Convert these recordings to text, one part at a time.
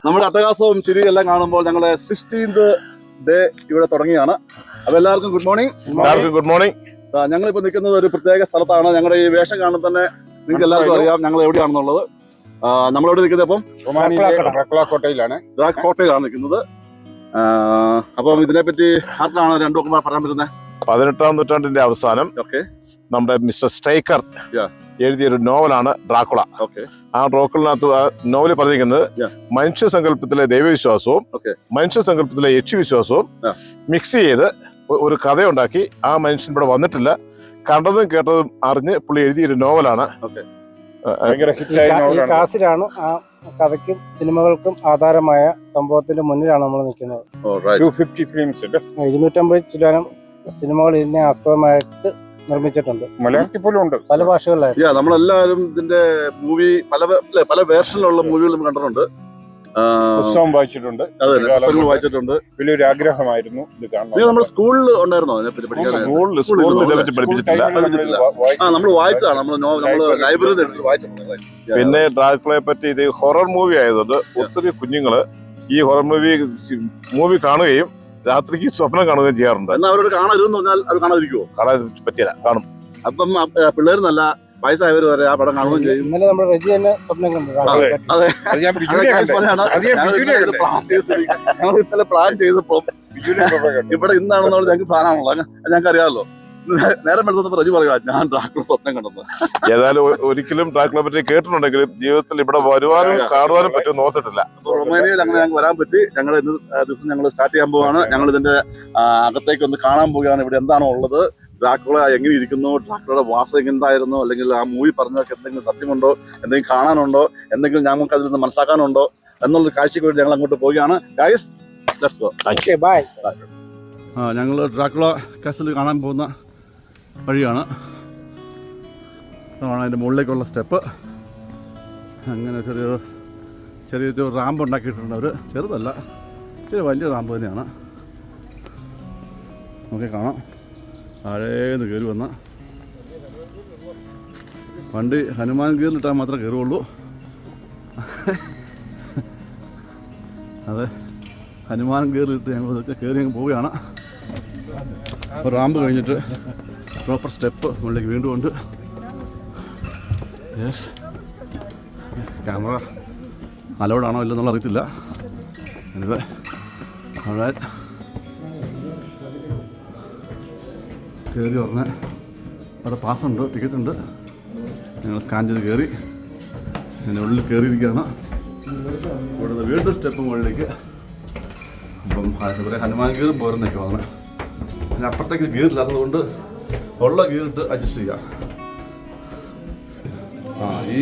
നമ്മുടെ അട്ടഹാസവും ചിരിയും എല്ലാം കാണുമ്പോൾ ഞങ്ങളുടെ 16th ഡേ ഇവിടെ തുടങ്ങിയാണ്. അപ്പൊ എല്ലാവർക്കും ഗുഡ് മോർണിംഗ്. Good morning. ഞങ്ങളിപ്പോ നിൽക്കുന്നത് ഒരു പ്രത്യേക സ്ഥലത്താണ്. ഞങ്ങളുടെ ഈ വേഷം കാണുമ്പോൾ തന്നെ നിങ്ങൾക്ക് എല്ലാവർക്കും അറിയാം ഞങ്ങൾ എവിടെയാണെന്നുള്ളത്. നമ്മളെവിടെ നിൽക്കുന്നത് അപ്പം കോട്ടയിലാണ് നിൽക്കുന്നത്. അപ്പം ഇതിനെപ്പറ്റി ആർക്കാണ് രണ്ടു ഒക്കെ പറയാൻ പറ്റുന്നത്? 18ാം നൂറ്റാണ്ടിന്റെ അവസാനം നമ്മുടെ മിസ്റ്റർ സ്റ്റൈക്കർ എഴുതിയൊരു നോവലാണ് ഡ്രാക്കുള. ആ ഡ്രാക്കുളിനകത്ത് ആ നോവൽ പറഞ്ഞിരിക്കുന്നത് മനുഷ്യ സങ്കല്പത്തിലെ ദൈവവിശ്വാസവും മനുഷ്യ സങ്കല്പത്തിലെ യക്ഷിവിശ്വാസവും മിക്സ് ചെയ്ത് ഒരു കഥയുണ്ടാക്കി. ആ മനുഷ്യൻ ഇവിടെ വന്നിട്ടില്ല, കണ്ടതും കേട്ടതും അറിഞ്ഞ് പുള്ളി എഴുതിയൊരു നോവലാണ്. കാസിലാണ് ആ കഥയ്ക്കും സിനിമകൾക്കും ആധാരമായ സംഭവത്തിന്റെ മുന്നിലാണ് നമ്മൾ നിൽക്കുന്നത്. 250 ചില്ലാനം സിനിമകൾ ഇതിനെ ആസ്പദമായിട്ട് നിർമ്മിച്ചിട്ടുണ്ട്. മലയാളത്തിൽ പോലും ഉണ്ട്, പല ഭാഷകളിലായിട്ട്. നമ്മളെല്ലാവരും ഇതിന്റെ മൂവി പല വേർഷനിലുള്ള മൂവികളും കണ്ടിട്ടുണ്ട്, പുസ്തകം വായിച്ചിട്ടുണ്ട്, വായിച്ചിട്ടുണ്ട്. വലിയൊരു ആഗ്രഹമായിരുന്നു ഇത് കാണാൻ. നമ്മുടെ സ്കൂളിൽ ഉണ്ടായിരുന്നോ അതിനെപ്പറ്റി പഠിക്കാൻ? നമ്മൾ വായിച്ചതാണ്, നമ്മൾ ലൈബ്രറിയിൽ വായിച്ചിട്ടുണ്ട്. പിന്നെ ഡ്രാക്കുളയെ പറ്റി ഇത് ഹൊറർ മൂവി ആയതുകൊണ്ട് ഒത്തിരി കുഞ്ഞുങ്ങള് ഈ ഹൊറർ മൂവി കാണുകയും രാത്രിക്ക് സ്വപ്നം കാണുകയും ചെയ്യാറുണ്ട്. എന്നാൽ അവരോട് കാണരുതെന്ന് പറഞ്ഞാൽ അവർ കാണാതിരിക്കുവോ? കാണാൻ പറ്റില്ല, കാണും. അപ്പം പിള്ളേർ നല്ല വയസ്സായവർ വരെ ആ പടം കാണുകയും ചെയ്യും. ഇന്നലെ നമ്മൾ റെജി തന്നെ സ്വപ്നം കണ്ടു. ഞങ്ങൾ ഇന്നലെ പ്ലാൻ ചെയ്തപ്പോ ഇവിടെ ഇന്നാണെന്നുള്ള ഞങ്ങൾക്ക് പ്ലാനാണല്ലോ, ഞങ്ങൾക്ക് അറിയാമല്ലോ. നേരം എടുത്തപ്പോ റജി പറയുക ഞാൻ ഡ്രാക്കുള സ്വപ്നം കണ്ടെന്ന്. ഏതായാലും ഒരിക്കലും ഡ്രാക്കുളയെ പറ്റി കേട്ടിട്ടുണ്ടെങ്കിലും ജീവിതത്തിൽ ഇവിടെ വരുവാനും കാണുവാനും പറ്റുമെന്ന് ഓർത്തിട്ടില്ല. റൊമേനിയയിൽ അങ്ങനെ ഞങ്ങൾക്ക് വരാൻ പറ്റി. ഞങ്ങൾ ഇന്ന് ദിവസം ഞങ്ങൾ സ്റ്റാർട്ട് ചെയ്യാൻ പോവാണ്. ഞങ്ങൾ ഇതിന്റെ അകത്തേക്ക് ഒന്ന് കാണാൻ പോവുകയാണ്. ഇവിടെ എന്താണോ ഉള്ളത്, ഡ്രാക്കുള എങ്ങനെ ഇരിക്കുന്നു, ഡ്രാക്കുളയുടെ വാസം എങ്ങനെയായിരുന്നു, അല്ലെങ്കിൽ ആ മൂവി പറഞ്ഞതൊക്കെ എന്തെങ്കിലും സത്യമുണ്ടോ, എന്തെങ്കിലും കാണാനുണ്ടോ, എന്തെങ്കിലും ഞങ്ങൾക്ക് അതിൽ നിന്ന് മനസ്സിലാക്കാനുണ്ടോ എന്നുള്ള കാഴ്ചയ്ക്ക് വേണ്ടി ഞങ്ങൾ അങ്ങോട്ട് പോവുകയാണ്. Guys, let's go. ബൈ. ഞങ്ങൾ ഡ്രാക്കുള കാസിൽ കാണാൻ പോകുന്ന വഴിയാണ്. അതാണ് അതിൻ്റെ മുകളിലേക്കുള്ള സ്റ്റെപ്പ്. അങ്ങനെ ചെറിയൊരു റാമ്പ് ഉണ്ടാക്കിയിട്ടുണ്ട് അവർ. ചെറുതല്ല, ഇച്ചിരി വലിയ റാമ്പ് തന്നെയാണ്. നമുക്ക് കാണാം. താഴേന്ന് കയറി വന്ന വണ്ടി ഹനുമാൻ ഗിയറിലിട്ടാൽ മാത്രമേ കയറുള്ളൂ. അതെ, ഹനുമാൻ ഗിയറിലിട്ട് ഞങ്ങൾ ഇതൊക്കെ കയറി അങ്ങ് പോവുകയാണ്. അപ്പോൾ റാമ്പ് കഴിഞ്ഞിട്ട് പ്രോപ്പർ സ്റ്റെപ്പ് മുകളിലേക്ക് വീണ്ടും ഉണ്ട്. യെസ്, ക്യാമറ അലൗഡാണോ ഇല്ലെന്നുള്ള അറിയത്തില്ല. എനിവേ, ഓൾറൈറ്റ്, കയറി പറഞ്ഞ അവിടെ പാസ്സുണ്ട്, ടിക്കറ്റ് ഉണ്ട്. ഞങ്ങൾ സ്കാൻ ചെയ്ത് കയറി അതിൻ്റെ ഉള്ളിൽ കയറിയിരിക്കുകയാണ്. ഇവിടുന്ന് വീണ്ടും സ്റ്റെപ്പ് മുകളിലേക്ക്. അപ്പം ഇവിടെ ഹനുമാൻ ഗീറും പോരുന്നൊക്കെ വന്ന് പിന്നെ അപ്പുറത്തേക്ക് ഗീറില്ലാത്തത് കൊണ്ട് ഉള്ള ഗീറിട്ട് അഡ്ജസ്റ്റ് ചെയ്യാം. ഈ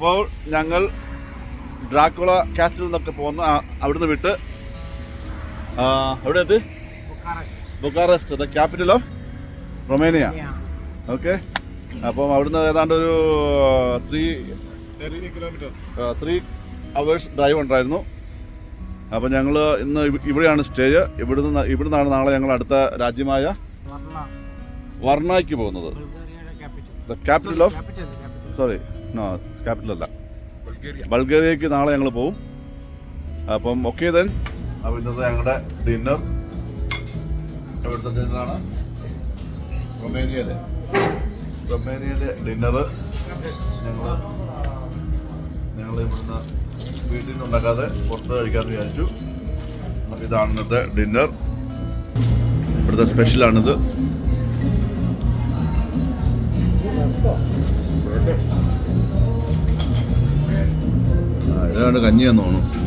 അപ്പോൾ ഞങ്ങൾ ഡ്രാക്കുള കാസിൽ നിന്നൊക്കെ പോകുന്ന അവിടുന്ന് വിട്ട് എവിടെ എത്തി? Bucharest, the capital of Romania. Okay, അപ്പം അവിടുന്ന് ഏതാണ്ട് ഒരു 3 hours ഡ്രൈവ് ഉണ്ടായിരുന്നു. അപ്പം ഞങ്ങൾ ഇന്ന് ഇവിടെയാണ് സ്റ്റേജ്. ഇവിടുന്നാണ് നാളെ ഞങ്ങൾ അടുത്ത രാജ്യമായ വർണ്ണയ്ക്ക് പോകുന്നത്. ദ ക്യാപിറ്റൽ ഓഫ് ക്യാപിറ്റൽ അല്ല, ബൾഗേറിയക്ക് നാളെ ഞങ്ങൾ പോകും. അപ്പം ഓക്കെ ദെൻ. അപ്പോൾ ഇന്നത്തെ ഞങ്ങളുടെ ഡിന്നർ എവിടുത്തെ ഡിന്നറാണ്? റൊമേനിയയിലെ ഡിന്നർ ഞങ്ങൾ ഇവിടുന്ന് വീട്ടിൽ നിന്ന് ഉണ്ടാക്കാതെ പുറത്ത് കഴിക്കാമെന്ന് വിചാരിച്ചു. അപ്പോൾ ഇതാണ് ഇന്നത്തെ ഡിന്നർ. ഇവിടുത്തെ സ്പെഷ്യലാണിത്. ഇതാണ് കഞ്ഞിയെന്ന് തോന്നുന്നു.